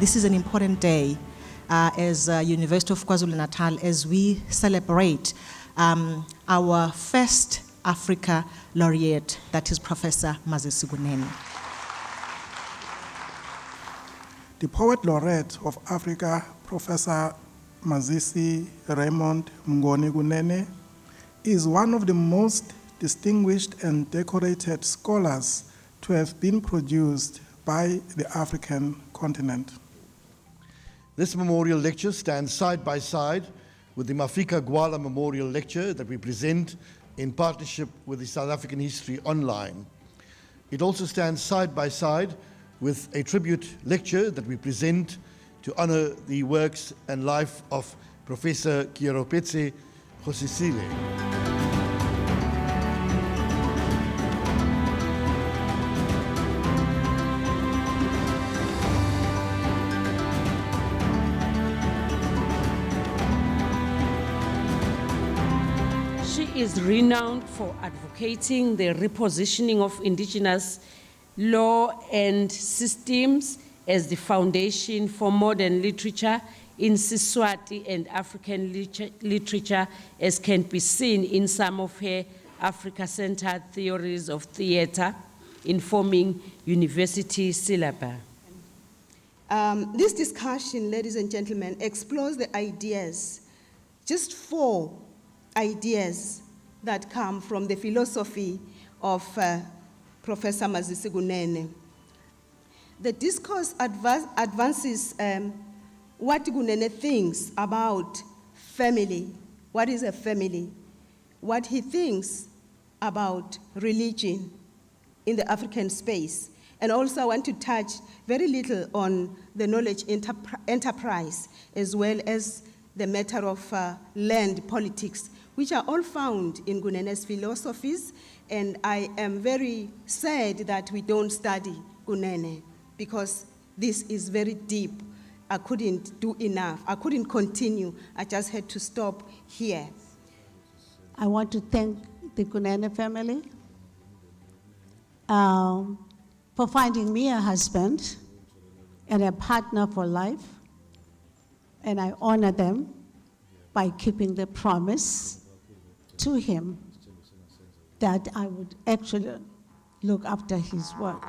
this is an important day as University of KwaZulu-Natal as we celebrate our first Africa laureate, that is Professor Mazisi Kunene. The Poet Laureate of Africa, Professor Mazisi Raymond Kunene, is one of the most distinguished and decorated scholars to have been produced by the African continent. This memorial lecture stands side by side with the Mafika Gwala Memorial Lecture that we present in partnership with the South African History Online. It also stands side by side with a tribute lecture that we present to honor the works and life of Professor Kieropetse Khosisile. She is renowned for advocating the repositioning of indigenous law and systems as the foundation for modern literature in Siswati and African literature, as can be seen in some of her Africa-centered theories of theater informing university syllabi. This discussion, ladies and gentlemen, explores the ideas, just 4 ideas that come from the philosophy of Professor Mazisi Kunene. The discourse advances what Kunene thinks about family, what is a family, what he thinks about religion in the African space. And also I want to touch very little on the knowledge enterprise, as well as the matter of land politics, which are all found in Kunene's philosophies. And I am very sad that we don't study Kunene, because this is very deep. I couldn't do enough. I couldn't continue. I just had to stop here. I want to thank the Kunene family for finding me a husband and a partner for life. And I honor them by keeping the promise to him that I would actually look after his work.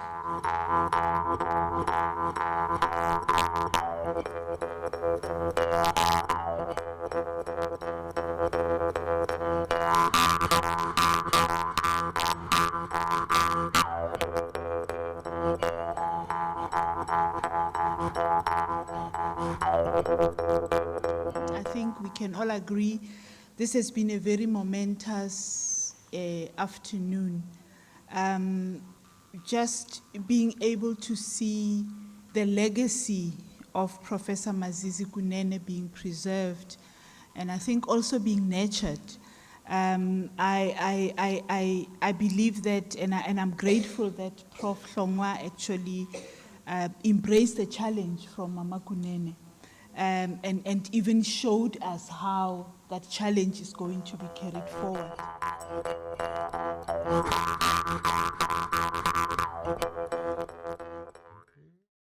I think we can all agree this has been a very momentous afternoon. Just being able to see the legacy of Professor Mazisi Kunene being preserved, and I think also being nurtured. I believe that, and I'm grateful that Prof. Hlongwa actually embraced the challenge from Mama Kunene, and even showed us how that challenge is going to be carried forward.